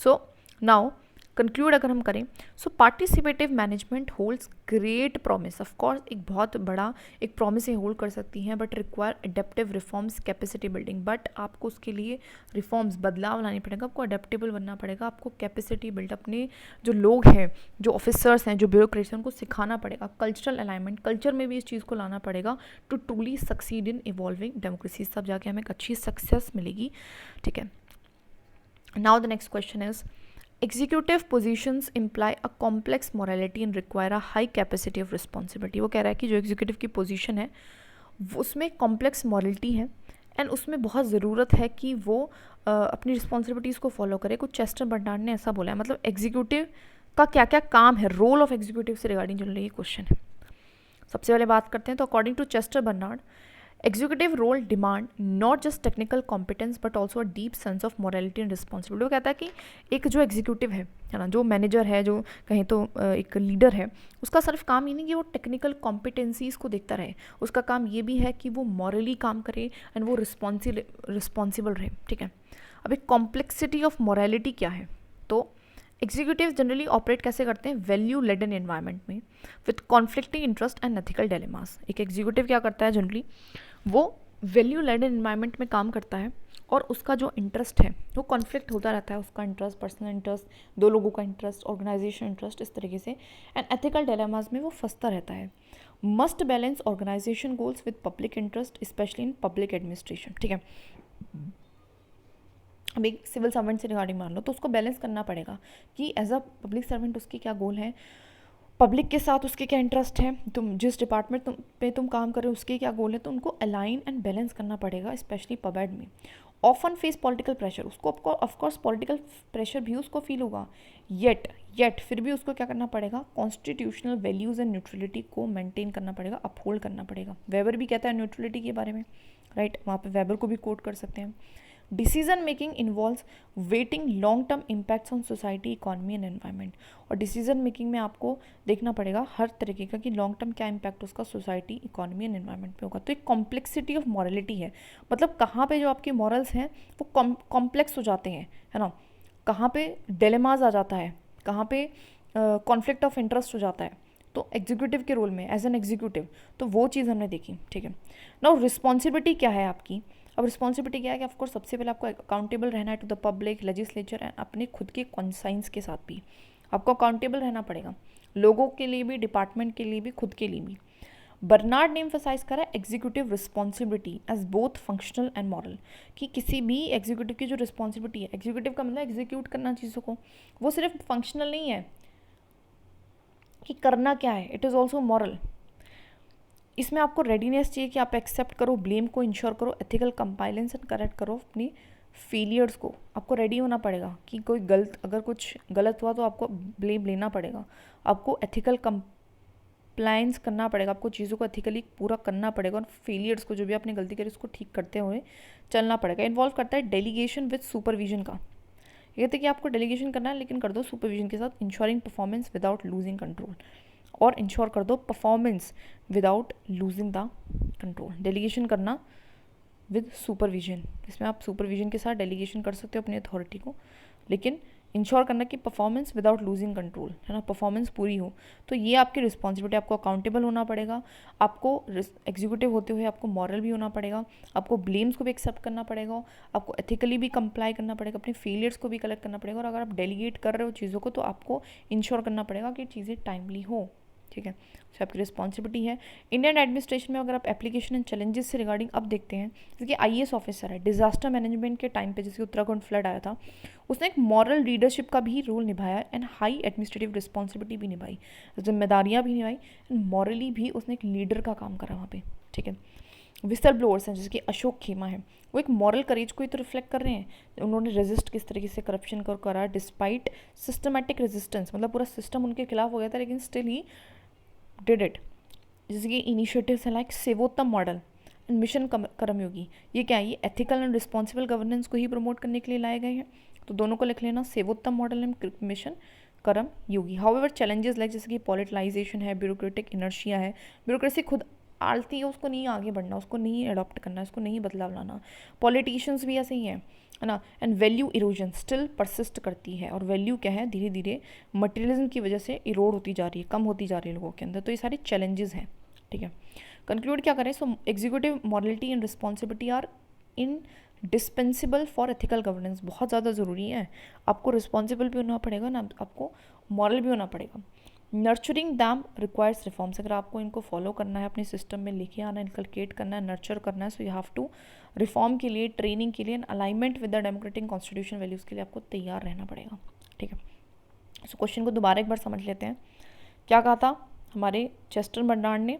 सो नाउ कंक्लूड अगर हम करें, so participative management holds great promise. Of course एक बहुत बड़ा एक प्रॉमिस ये होल्ड कर सकती हैं, but require adaptive reforms, capacity building. But आपको उसके लिए रिफॉर्म्स, बदलाव लाने पड़ेगा, आपको अडेप्टेबल बनना पड़ेगा, आपको कैपेसिटी बिल्ड, अपने जो लोग हैं, जो ऑफिसर्स हैं, जो ब्यूरोक्रेट्स हैं, उनको सिखाना पड़ेगा। कल्चरल अलाइनमेंट, कल्चर में भी इस चीज़ को लाना पड़ेगा to truly succeed in evolving democracy. सब जाके हमें एक अच्छी सक्सेस मिलेगी, ठीक है। Now the next question is, executive positions imply a complex morality and require a high capacity of responsibility. वो कह रहा है कि जो एग्जीक्यूटिव की पोजीशन है उसमें कॉम्प्लेक्स मॉरलिटी है, एंड उसमें बहुत ज़रूरत है कि वो अपनी रिस्पॉन्सिबिलिटीज़ को फॉलो करे। कुछ चेस्टर बर्नार्ड ने ऐसा बोला है, मतलब एग्जीक्यूटिव का क्या क्या काम है, रोल ऑफ एग्जीक्यूटिव से रिगार्डिंग जनरली ये क्वेश्चन है। सबसे पहले बात करते हैं, तो according to Chester Barnard, executive role demand not just technical competence but also a deep sense of morality and responsibility. वो कहता है कि एक जो एग्जीक्यूटिव है ना, जो मैनेजर है, जो कहें तो एक लीडर है, उसका सिर्फ काम ये नहीं कि वो टेक्निकल कॉम्पिटेंसीज को देखता रहे, उसका काम ये भी है कि वो मॉरली काम करे एंड वो रिस्पॉन्सिबल रहे, ठीक है। अब एक कॉम्प्लेक्सिटी ऑफ मॉरलिटी क्या है, तो एग्जीक्यूटिव जनरली ऑपरेट कैसे करते हैं, वैल्यू लेडन एनवायरनमेंट में with conflicting interest and ethical dilemmas. एक एग्जीक्यूटिव क्या करता है जनरली, वो वैल्यू लेडन एनवायरनमेंट में काम करता है, और उसका जो इंटरेस्ट है वो कॉन्फ्लिक्ट होता रहता है, उसका इंटरेस्ट, पर्सनल इंटरेस्ट, दो लोगों का इंटरेस्ट, ऑर्गेनाइजेशन इंटरेस्ट, इस तरीके से, एंड एथिकल डिलेमास में वो फंसता रहता है। Must balance organisation goals with public interest, specially in public administration, ठीक है। अब एक सिविल सर्वेंट से रिगार्डिंग मान लो, तो उसको बैलेंस करना पड़ेगा कि एज अ पब्लिक सर्वेंट उसकी क्या गोल है, पब्लिक के साथ उसके क्या इंटरेस्ट है, तुम जिस डिपार्टमेंट पे तुम काम कर रहे हो उसके क्या गोल है, तो उनको अलाइन एंड बैलेंस करना पड़ेगा, स्पेशली पबेड में। ऑफन फेस पॉलिटिकल प्रेशर, उसको ऑफकोर्स पॉलिटिकल प्रेशर भी उसको फील होगा, येट फिर भी उसको क्या करना पड़ेगा, कॉन्स्टिट्यूशनल वैल्यूज़ एंड न्यूट्रलिटी को मेंटेन करना पड़ेगा, अपहोल्ड करना पड़ेगा। वेबर भी कहता है न्यूट्रलिटी के बारे में, राइट, वहाँ पे वेबर को भी कोट कर सकते हैं। Decision making involves waiting long term impacts on society, economy and environment. और डिसीजन मेकिंग में आपको देखना पड़ेगा हर तरीके का कि लॉन्ग टर्म क्या इम्पैक्ट उसका सोसाइटी, इकोनॉमी एंड एनवायरनमेंट पे होगा। तो एक कॉम्प्लेक्सिटी ऑफ मॉरलिटी है, मतलब कहाँ पे जो आपके मॉरल्स हैं वो कॉम्प्लेक्स हो जाते हैं, है ना, कहाँ पे डिलेमाज आ जाता है, कहाँ पे कॉन्फ्लिक्ट ऑफ इंटरेस्ट हो जाता है। तो एग्जीक्यूटिव के रोल में एज एन एग्जीक्यूटिव तो वो चीज़ हमने देखी, ठीक है। नाउ रिस्पॉन्सिबिलिटी क्या है आपकी, अब रिस्पॉन्सिबिलिटी क्या है कि ऑफकोर्स सबसे पहले आपको अकाउंटेबल रहना है to the public, legislature and अपने खुद के कॉन्साइंस के साथ भी आपको अकाउंटेबल रहना पड़ेगा, लोगों के लिए भी, डिपार्टमेंट के लिए भी, खुद के लिए भी। बर्नार्ड ने एम्फसाइज करा executive responsibility as both functional and moral, कि किसी भी एग्जीक्यूटिव की जो रिस्पॉन्सिबिलिटी है, एग्जीक्यूटिव का मतलब एग्जीक्यूट करना चीज़ों को, वो सिर्फ फंक्शनल नहीं है कि करना क्या है, इट इज़ ऑल्सो मॉरल। इसमें आपको रेडीनेस चाहिए कि आप एक्सेप्ट करो ब्लेम को, इंश्योर करो एथिकल कंपाइलेंस एंड करेक्ट करो अपनी फेलियर्स को आपको रेडी होना पड़ेगा कि कोई अगर कुछ गलत हुआ तो आपको ब्लेम लेना पड़ेगा, आपको एथिकल कंप्लायंस करना पड़ेगा, आपको चीज़ों को एथिकली पूरा करना पड़ेगा और फेलियर्स को, जो भी आपने गलती करी उसको ठीक करते हुए चलना पड़ेगा। इन्वॉल्व करता है डेलीगेशन विद सुपरविजन का। ये कहते हैं कि आपको डेलीगेशन करना है लेकिन कर दो सुपरविजन के साथ। Ensuring performance without losing control, और इंश्योर कर दो performance without losing the control. Delegation करना विद सुपरविजन, इसमें आप सुपरविजन के साथ डेलीगेशन कर सकते हो अपनी अथॉरिटी को, लेकिन इंश्योर करना कि परफॉर्मेंस विदाउट लूजिंग कंट्रोल, है ना, परफॉर्मेंस पूरी हो। तो ये आपकी रिस्पॉन्सिबिलिटी, आपको अकाउंटेबल होना पड़ेगा, आपको एग्जीक्यूटिव होते हुए आपको मॉरल भी होना पड़ेगा, आपको ब्लेम्स को भी एक्सेप्ट करना पड़ेगा, आपको एथिकली भी कंप्लाई करना पड़ेगा, अपने फेलियर्स को भी कलेक्ट करना पड़ेगा, और अगर आप डेलीगेट कर रहे हो चीज़ों को तो आपको इंश्योर करना पड़ेगा कि चीज़ें टाइमली हो। ठीक है, तो आपकी रिस्पॉन्सिबिलिटी है। इंडियन एडमिनिस्ट्रेशन में अगर आप एप्लीकेशन एंड चैलेंजेस से रिगार्डिंग अब देखते हैं, जैसे कि IAS ऑफिसर है, डिजास्टर मैनेजमेंट के टाइम पे जैसे उत्तराखंड फ्लड आया था, उसने एक मॉरल लीडरशिप का भी रोल निभाया एंड हाई एडमिनिस्ट्रेटिव रिस्पॉन्सिबिलिटी भी निभाई, जिम्मेदारियाँ भी निभाई एंड मॉरली भी उसने एक लीडर का काम करा वहाँ पे। ठीक है, विसल ब्लोअर्स हैं जैसे कि अशोक खेमा है, वो एक मॉरल करेज को ही तो रिफ्लेक्ट कर रहे हैं। उन्होंने रेजिस्ट किस तरीके से करप्शन को करा डिस्पाइट सिस्टमेटिक रेजिस्टेंस, मतलब पूरा सिस्टम उनके खिलाफ हो गया था लेकिन स्टिल ही डिड इट। जैसे कि इनिशिएटिव्स हैं like Sevottam model and mission Karmayogi, ये क्या है, ये एथिकल एंड रिस्पॉन्सिबल गवर्नेंस को ही प्रमोट करने के लिए लाए गए हैं, तो दोनों को लिख लेना, सेवोत्तम मॉडल एंड मिशन कर्म योगी। हाउएवर चैलेंजेस लाइक जैसे कि पॉलिटिलाइजेशन है, ब्यूरोक्रेटिक इनर्शिया है, ब्यूरोक्रेसी खुद आलती है, उसको नहीं आगे बढ़ना, उसको नहीं अडॉप्ट करना, उसको नहीं बदलाव लाना। पॉलिटिशियंस भी ऐसे ही हैं, है ना। And value erosion still persist करती है, और वैल्यू क्या है, धीरे धीरे मटेरियलिज्म की वजह से इरोड होती जा रही है, कम होती जा रही है लोगों के अंदर। तो ये सारे चैलेंजेस हैं। ठीक है, कंक्लूड क्या करें, so executive morality and responsibility are indispensable for ethical governance, बहुत ज़्यादा ज़रूरी है। आपको रिस्पॉन्सिबल भी होना पड़ेगा ना, आपको मॉरल भी होना पड़ेगा। नर्चरिंग दैम रिक्वायर्स रिफॉर्म्स, अगर आपको इनको फॉलो करना है, अपने सिस्टम में लेके आना है, इनकलकेट करना है, नर्चर करना है, so you have to reform के लिए, ट्रेनिंग के लिए, alignment with the democratic constitution values के लिए आपको तैयार रहना पड़ेगा। ठीक है, सो क्वेश्चन को दोबारा एक बार समझ लेते हैं। क्या कहा था हमारे चेस्टर बर्नार्ड ने,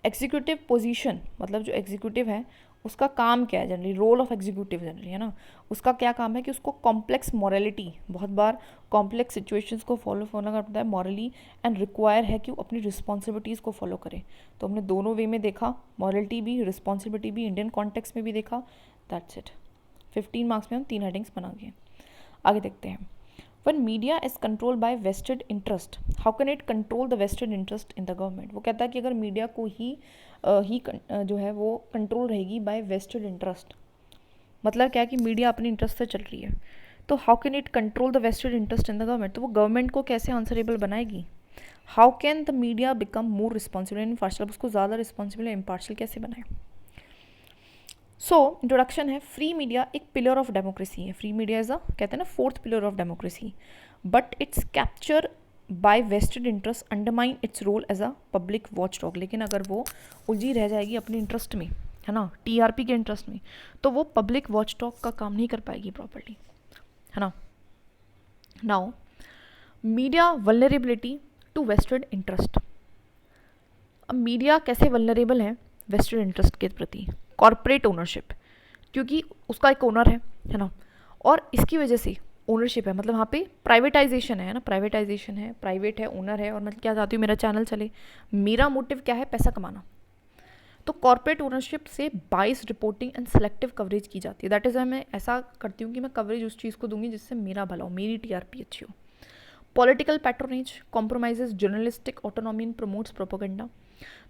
एग्जीक्यूटिव पोजीशन, मतलब जो एग्जीक्यूटिव है उसका काम क्या है generally, role of executive generally, है ना, उसका क्या काम है कि उसको कॉम्प्लेक्स मॉरलिटी, बहुत बार कॉम्प्लेक्स सिचुएशंस को फॉलो करना पड़ता है मॉरली, एंड रिक्वायर है कि वो अपनी रिस्पॉन्सिबिलिटीज़ को फॉलो करे। तो हमने दोनों वे में देखा, मॉरलिटी भी, रिस्पॉन्सिबिलिटी भी, इंडियन कॉन्टेक्स्ट में भी देखा। That's it. 15 मार्क्स में हम 3 हेडिंग्स बना गए। आगे देखते हैं। When media is controlled by vested interest, how can it control the vested interest in the government? वो कहता है कि अगर मीडिया को ही जो है वो कंट्रोल रहेगी बाय वेस्टेड इंटरेस्ट, मतलब क्या है कि मीडिया अपने इंटरेस्ट से चल रही है, तो how can it control the vested interest in the government, तो वो गवर्नमेंट को कैसे आंसरेबल बनाएगी। How can the media become more responsible and impartial, उसको ज़्यादा रिस्पॉन्सिबल या इम्पार्शियल कैसे बनाए। सो इंट्रोडक्शन है, फ्री मीडिया एक पिलर ऑफ डेमोक्रेसी है। फ्री मीडिया इज अ, कहते हैं ना, 4th pillar of democracy, but it's capture by vested interest undermine its role as a public watch dog. लेकिन अगर वो उलझी रह जाएगी अपने इंटरेस्ट में, है ना, TRP के इंटरेस्ट में, तो वो पब्लिक वॉच डॉग का काम नहीं कर पाएगी प्रॉपर्ली, है ना। Now media vulnerability to vested interest. अब मीडिया कैसे वल्नरेबल है वेस्टेड इंटरेस्ट के प्रति, कॉर्पोरेट ओनरशिप, क्योंकि उसका एक ओनर है ना, और इसकी वजह से ओनरशिप है, मतलब वहाँ पे प्राइवेटाइजेशन है ना, प्राइवेटाइजेशन है, प्राइवेट है, ओनर है, और मैं क्या चाहती हूँ, मेरा चैनल चले, मेरा मोटिव क्या है, पैसा कमाना। तो कॉर्पोरेट ओनरशिप से बाइस रिपोर्टिंग एंड सेलेक्टिव कवरेज की जाती है। दैट इज़ मैं ऐसा करती हूँ कि मैं कवरेज उस चीज़ को दूंगी जिससे मेरा भला हो, मेरी TRP अच्छी हो। Political patronage compromises journalistic autonomy and promotes propaganda.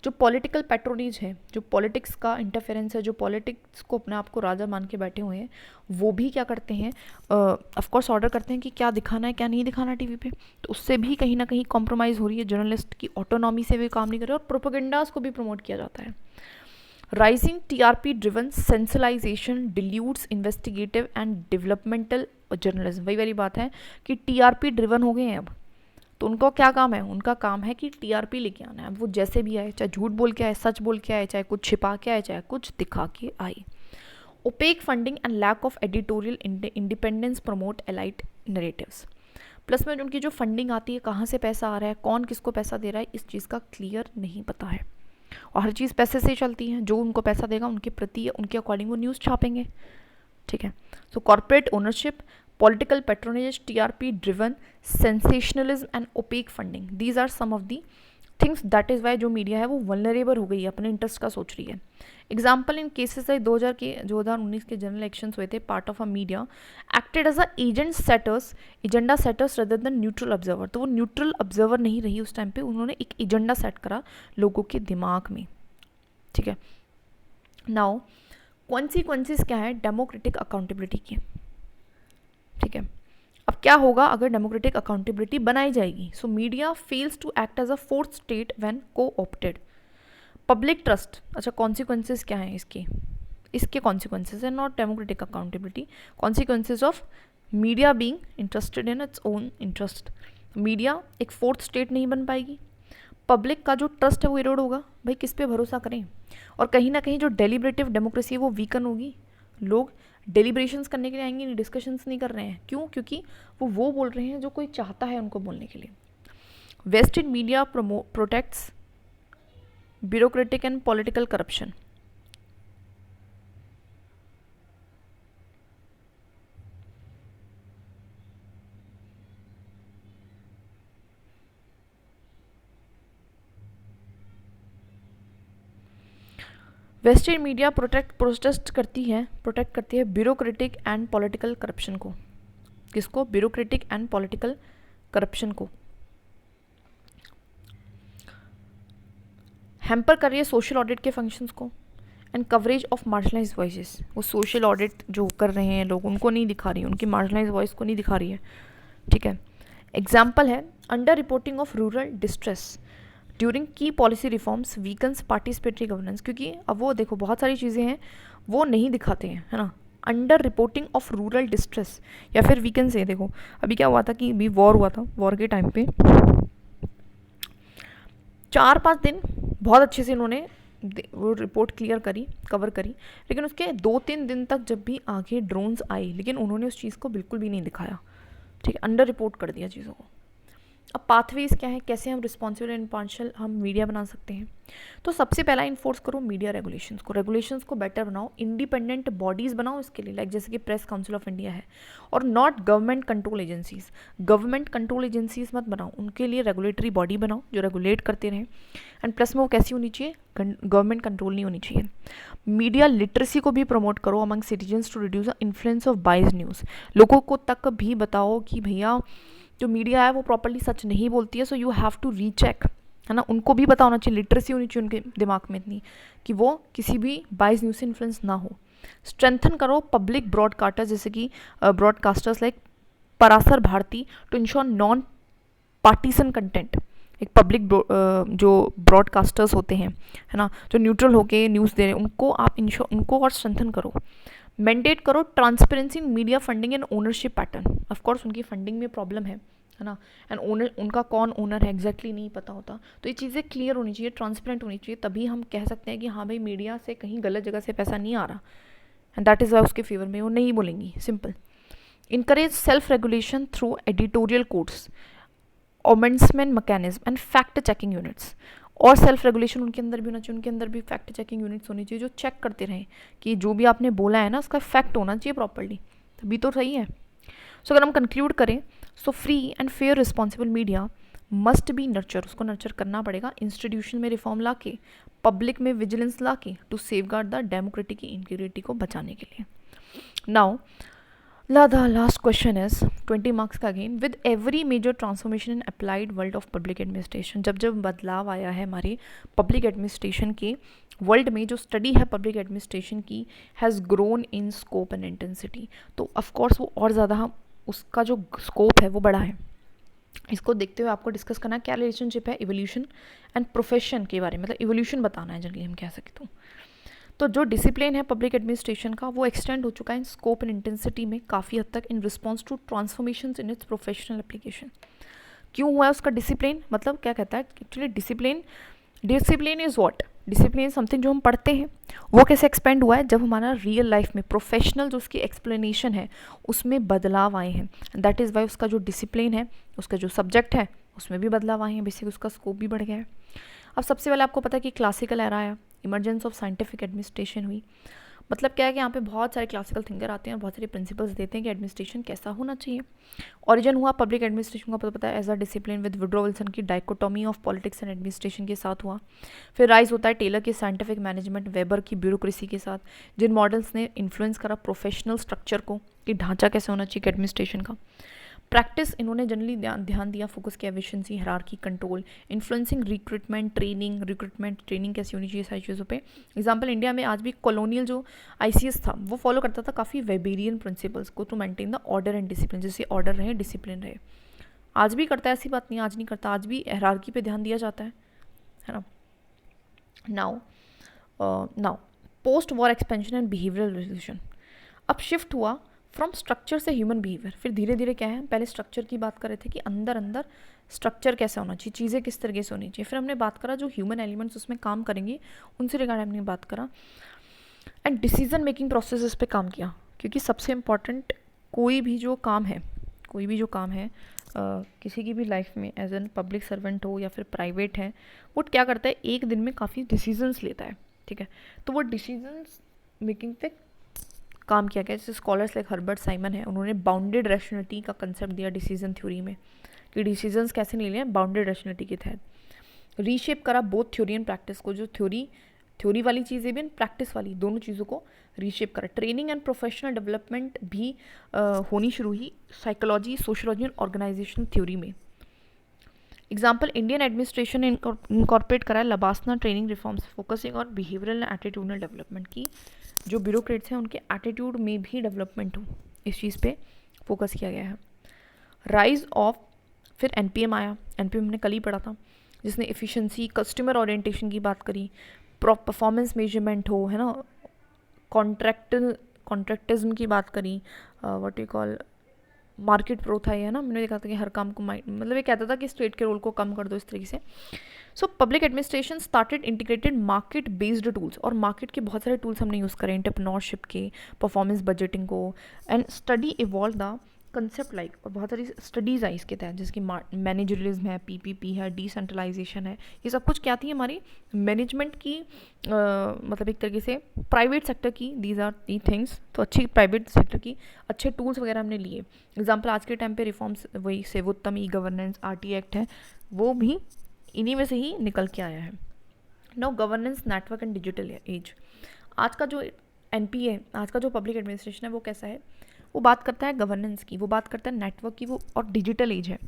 जो पॉलिटिकल पैट्रोनेज है, जो पॉलिटिक्स का इंटरफेरेंस है, जो पॉलिटिक्स को अपने आप को राजा मान के बैठे हुए हैं, वो भी क्या करते हैं, ऑफकोर्स ऑर्डर करते हैं कि क्या दिखाना है क्या नहीं दिखाना टीवी पे, तो उससे भी कहीं ना कहीं कॉम्प्रोमाइज़ हो रही है, जर्नलिस्ट की ऑटोनॉमी से भी काम नहीं कर रहे, और प्रोपोगेंडास को भी प्रमोट किया जाता है। Rising TRP driven sensationalisation dilutes investigative and developmental journalism. वही वाली बात है कि TRP ड्रिवन हो गए हैं अब, तो उनका क्या काम है, उनका काम है कि TRP लेके आना है। अब वो जैसे भी आए, चाहे झूठ बोल के आए, सच बोल के आए, चाहे कुछ छिपा के आए, चाहे कुछ दिखा के आए। Opaque funding and lack of editorial independence promote elite narratives. Plus में उनकी जो फंडिंग आती है, कहाँ से पैसा आ रहा है, कौन किसको पैसा दे रहा है, इस चीज़ का क्लियर नहीं पता है, और हर चीज़ पैसे से चलती है। जो उनको पैसा देगा उनके प्रति, उनके अकॉर्डिंग वो न्यूज़ छापेंगे, ठीक है। So corporate ownership, political patronage, TRP driven, sensationalism and opaque funding, these are some of the things that is why जो मीडिया है वो वल्नरेबल हो गई है, अपने इंटरेस्ट का सोच रही है। एग्जाम्पल इन केसेस लाइक 2019 के जनरल इलेक्शंस हुए थे, part of a media acted as a agenda setters rather than neutral observer. तो वो न्यूट्रल ऑब्जर्वर नहीं रही उस टाइम पे, उन्होंने एक एजेंडा सेट करा लोगों के दिमाग में, ठीक है। नाउ कॉन्सिक्वेंसेस क्या है डेमोक्रेटिक अकाउंटेबिलिटी की, ठीक है। अब क्या होगा अगर डेमोक्रेटिक अकाउंटेबिलिटी बनाई जाएगी? So media fails to act as a fourth state when co-opted. Public trust, अच्छा कॉन्सिक्वेंसेस क्या है इसके कॉन्सिक्वेंसेस है, not democratic accountability, consequences of media being interested in its own interest. Media एक fourth state नहीं बन पाएगी, public का जो ट्रस्ट है वो इरोड होगा, भाई किस पे भरोसा करें, और कहीं ना कहीं जो डेलिब्रेटिव डेमोक्रेसी है वो वीकन होगी, लोग डेलिब्रेशंस करने के लिए आएंगे, डिस्कशंस नहीं कर रहे हैं, क्यों? क्योंकि वो बोल रहे हैं जो कोई चाहता है उनको बोलने के लिए। Vested media protects bureaucratic and political corruption. Vested media protect करती है ब्यूरोक्रेटिक एंड पॉलिटिकल करप्शन को। किसको? ब्यूरोक्रेटिक एंड पॉलिटिकल करप्शन को। हैम्पर कर रही है सोशल ऑडिट के फंक्शंस को and coverage of marginalised voices. वो सोशल ऑडिट जो कर रहे हैं लोग उनको नहीं दिखा रही है, उनकी मार्जिनलाइज्ड वॉइस को नहीं दिखा रही है, ठीक है। एग्जाम्पल है under reporting of rural distress during की policy reforms weakens participatory governance. क्योंकि अब वो देखो बहुत सारी चीज़ें हैं वो नहीं दिखाते हैं, है ना। Under reporting of rural distress या फिर वीकन्स है। देखो अभी क्या हुआ था कि अभी वॉर हुआ था, वॉर के टाइम पे 4-5 दिन बहुत अच्छे से इन्होंने वो रिपोर्ट कवर करी, लेकिन उसके 2-3 दिन तक जब भी आगे ड्रोन्स आई लेकिन उन्होंने उस चीज़ को बिल्कुल भी नहीं दिखाया, ठीक है, अंडर रिपोर्ट कर दिया चीज़ों को। अब पाथवेज क्या है, कैसे हम रिस्पॉन्सिबल एंड इम्पार्शियल हम मीडिया बना सकते हैं? तो सबसे पहला इन्फोर्स करो मीडिया रेगुलेशंस को बेटर बनाओ, इंडिपेंडेंट बॉडीज़ बनाओ इसके लिए, लाइक जैसे कि प्रेस काउंसिल ऑफ इंडिया है, और नॉट गवर्नमेंट कंट्रोल एजेंसीज मत बनाओ, उनके लिए रेगुलेटरी बॉडी बनाओ जो रेगुलेट करते रहें, एंड प्लस में वो कैसी होनी चाहिए? गवर्नमेंट कंट्रोल नहीं होनी चाहिए। मीडिया लिटरेसी को भी प्रमोट करो among citizens to reduce the influence of bias news. लोगों को तक भी बताओ कि भैया जो मीडिया है वो प्रॉपर्ली सच नहीं बोलती है, so you have to recheck, है ना। उनको भी पता होना चाहिए, लिटरेसी होनी चाहिए उनके दिमाग में इतनी कि वो किसी भी बाइस न्यूज़ से इन्फ्लुएंस ना हो। स्ट्रेंथन करो पब्लिक ब्रॉडकास्टर्स जैसे कि broadcasters like Prasar Bharati to ensure non partisan content. एक पब्लिक जो ब्रॉडकास्टर्स होते हैं, है ना, जो न्यूट्रल होके न्यूज़ दे रहे हैं, उनको और स्ट्रेंथन करो। मैंडेट करो transparency in media funding and ownership pattern. Of course उनकी फंडिंग में प्रॉब्लम है ना, एंड उनका कौन ओनर है एग्जैक्टली नहीं पता होता, तो ये चीज़ें क्लियर होनी चाहिए, ट्रांसपेरेंट होनी चाहिए, तभी हम कह सकते हैं कि हाँ भाई मीडिया से कहीं गलत जगह से पैसा नहीं आ रहा, एंड दैट इज़ वाई उसके फेवर में वो नहीं बोलेंगी, simple. Encourage self regulation through editorial codes, ombudsman mechanism and fact checking units. और सेल्फ रेगुलेशन उनके अंदर भी होना चाहिए, उनके अंदर भी फैक्ट चेकिंग यूनिट्स होनी चाहिए जो चेक करते रहें कि जो भी आपने बोला है ना उसका फैक्ट होना चाहिए प्रॉपर्ली, तभी तो सही है। सो अगर हम कंक्लूड करें, so free and fair responsible media must be nurture, उसको नर्चर करना पड़ेगा, इंस्टीट्यूशन में रिफॉर्म ला के, पब्लिक में विजिलेंस ला के, to safeguard the democratic की इंटीग्रिटी को बचाने के लिए। Now the last question is 20 marks का again. With every major transformation in applied world of public administration, जब बदलाव आया है हमारे पब्लिक एडमिनिस्ट्रेशन के वर्ल्ड में, जो स्टडी है पब्लिक एडमिनिस्ट्रेशन की has grown in scope and intensity, तो ऑफकोर्स वो और ज़्यादा उसका जो स्कोप है वो बड़ा है। इसको देखते हुए आपको डिस्कस करना है क्या रिलेशनशिप है इवोल्यूशन एंड प्रोफेशन के बारे में, मतलब इवोल्यूशन बताना है जनरली हम कह सकते हैं। तो जो डिसिप्लिन है पब्लिक एडमिनिस्ट्रेशन का वो एक्सटेंड हो चुका है इन स्कोप एंड इंटेंसिटी में काफ़ी हद तक in response to transformations in its professional application. क्यों हुआ है उसका डिसिप्लिन? मतलब क्या कहता है actually discipline is what? Discipline something जो हम पढ़ते हैं, वो कैसे एक्सपेंड हुआ है? जब हमारा रियल लाइफ में प्रोफेशनल जो उसकी एक्सप्लेनेशन है उसमें बदलाव आए हैं, दैट इज़ वाई उसका जो डिसिप्लिन है, उसका जो सब्जेक्ट है उसमें भी बदलाव आए हैं, बेसिकली उसका स्कोप भी बढ़ गया है। अब सबसे पहले आपको पता है कि क्लासिकल एरा आया, इमरजेंस ऑफ साइंटिफिक एडमिनिस्ट्रेशन हुई, मतलब क्या है कि यहाँ पे बहुत सारे क्लासिकल थिंकर आते हैं और बहुत सारे प्रिंसिपल्स देते हैं कि एडमिनिस्ट्रेशन कैसा होना चाहिए। ओरिजिन हुआ पब्लिक एडमिनिस्ट्रेशन का पता है as a discipline with Woodrow Wilson की dichotomy of politics and administration के साथ हुआ। फिर राइज होता है टेलर की साइंटिफिक मैनेजमेंट, वेबर की ब्यूरोक्रेसी के साथ, जिन मॉडल्स ने इन्फ्लुएंस करा प्रोफेशनल स्ट्रक्चर को कि ढांचा कैसे होना चाहिए एडमिनिस्ट्रेशन का। प्रैक्टिस इन्होंने जनरली ध्यान दिया, फोकस किया efficiency, hierarchy, control, influencing recruitment training कैसी होनी चाहिए सारी चीज़ों पे। एग्जांपल इंडिया में आज भी कॉलोनियल जो आईसीएस था वो फॉलो करता था काफ़ी वेबेरियन प्रिंसिपल्स को to maintain the order and discipline, जैसे ऑर्डर रहे डिसिप्लिन रहे। आज भी करता है, ऐसी बात नहीं आज नहीं करता, आज भी हायरार्की पे ध्यान दिया जाता है ना। Now post war expansion and behavioural revolution, अब शिफ्ट हुआ फ्रॉम स्ट्रक्चर से ह्यूमन बिहेवियर। फिर धीरे धीरे क्या है, पहले स्ट्रक्चर की बात कर रहे थे कि अंदर स्ट्रक्चर कैसा होना चाहिए, चीज़ें किस तरीके से होनी चाहिए। फिर हमने बात करा जो ह्यूमन एलिमेंट्स उसमें काम करेंगे उनसे रिगार्ड हमने बात करा, एंड डिसीजन मेकिंग प्रोसेस पे काम किया, क्योंकि सबसे इम्पॉर्टेंट कोई भी जो काम है किसी की भी लाइफ में एज एन पब्लिक सर्वेंट हो या फिर प्राइवेट है, वो क्या करता है एक दिन में काफ़ी डिसीजंस लेता है, ठीक है। तो वो डिसीजंस मेकिंग पे काम किया गया। जैसे स्कॉलर्स लाइक हर्बर्ट साइमन है, उन्होंने बाउंडेड रैशनैलिटी का कंसेप्ट दिया डिसीजन थ्योरी में कि डिसीजंस कैसे नहीं लिए बाउंडेड रैशनैलिटी के तहत। रीशेप करा बोथ थ्योरी एंड प्रैक्टिस को, जो थ्योरी वाली चीज़ें भी प्रैक्टिस वाली दोनों चीज़ों को रीशेप करा। ट्रेनिंग एंड प्रोफेशनल डेवलपमेंट भी होनी शुरू हुई psychology, sociology and organisation theory में। एग्जाम्पल इंडियन एडमिनिस्ट्रेशन ने इनकॉर्पोरेट करा लबासना ट्रेनिंग रिफॉर्म्स फोकसिंग और बिहेवियरल एंड एटीट्यूडनल डेवलपमेंट की, जो ब्यूरोक्रेट्स हैं उनके एटीट्यूड में भी डेवलपमेंट हो, इस चीज़ पे फोकस किया गया है। राइज ऑफ, फिर एनपीएम आया, एनपीएम हमने कल ही पढ़ा था, जिसने एफिशिएंसी, कस्टमर ओरिएंटेशन की बात करी, परफॉर्मेंस मेजरमेंट हो, है ना, कॉन्ट्रैक्टिज्म की बात करी, what you call market pro था, है ना, मैंने देखा था कि हर काम को मतलब ये कहता था कि स्टेट के रोल को कम कर दो इस तरीके से। So public administration started integrated market based tools, और मार्केट के बहुत सारे टूल्स हमने यूज़ करें एंटरप्रेन्योरशिप के, परफॉर्मेंस बजटिंग को, and study evolve the concept like, और बहुत सारी स्टडीज़ आई इसके तहत, जिसकी मैनेजरिज्म है, पीपीपी है, डिसेंट्रलाइजेशन है, ये सब कुछ क्या थी हमारी मैनेजमेंट की मतलब एक तरीके से प्राइवेट सेक्टर की, दीज आर दी थिंग्स। तो अच्छी प्राइवेट सेक्टर की अच्छे टूल्स वगैरह हमने लिए। एग्जाम्पल आज के टाइम पे रिफॉर्म्स वही Sevottam, e governance, RT act है, वो भी इन्हीं में से ही निकल के आया है। Now governance, network and digital age, आज का जो एनपीए, आज का जो पब्लिक एडमिनिस्ट्रेशन है वो कैसा है, वो बात करता है गवर्नेंस की, वो बात करता है नेटवर्क की, वो और डिजिटल एज है।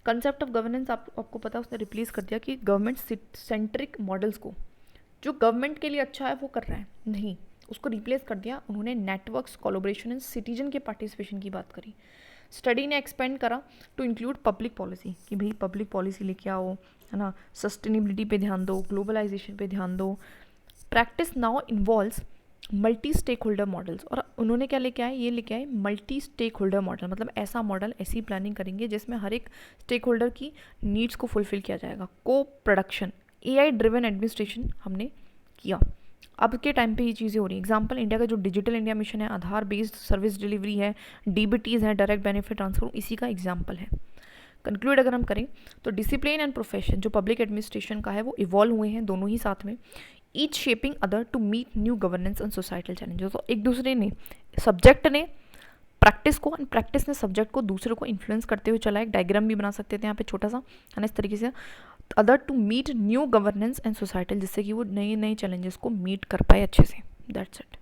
कंसेप्ट ऑफ गवर्नेंस आपको पता है उसने रिप्लेस कर दिया कि गवर्नमेंट सेंट्रिक मॉडल्स को, जो गवर्नमेंट के लिए अच्छा है वो कर रहा है, नहीं, उसको रिप्लेस कर दिया उन्होंने नेटवर्क्स, कोलैबोरेशन एंड सिटीजन के पार्टिसिपेशन की बात करी। स्टडी ने एक्सपेंड करा टू इंक्लूड पब्लिक पॉलिसी, कि भाई पब्लिक पॉलिसी लेके आओ, है ना, सस्टेनेबिलिटी पे ध्यान दो, ग्लोबलाइजेशन पे ध्यान दो। Practice now involves multi stakeholder models, और उन्होंने क्या लेके आए, ये लेके आए मल्टी स्टेक होल्डर मॉडल, मतलब ऐसा मॉडल, ऐसी प्लानिंग करेंगे जिसमें हर एक स्टेक होल्डर की नीड्स को फुलफिल किया जाएगा। को प्रोडक्शन, एआई ड्रिवन एडमिनिस्ट्रेशन हमने किया। अब के टाइम पे ये चीज़ें हो रही हैं। एग्जांपल इंडिया का जो डिजिटल इंडिया मिशन है, आधार बेस्ड सर्विस डिलीवरी है, डीबीटीज़ है, डायरेक्ट बेनिफिट ट्रांसफर, इसी का एग्जाम्पल है। कंक्लूड अगर हम करें तो डिसिप्लिन एंड प्रोफेशन जो पब्लिक एडमिनिस्ट्रेशन का है वो इवॉल्व हुए हैं दोनों ही साथ में, each shaping other to meet new governance and societal challenges. तो एक दूसरे ने, सब्जेक्ट ने प्रैक्टिस को, एंड प्रैक्टिस ने सब्जेक्ट को दूसरे को इन्फ्लुएंस करते हुए चला। एक डायग्राम भी बना सकते थे यहाँ पे छोटा सा, है ना, इस तरीके से, other to meet new governance and societal, जिससे कि वो नए नए चैलेंजेस को मीट कर पाए अच्छे से। That's it.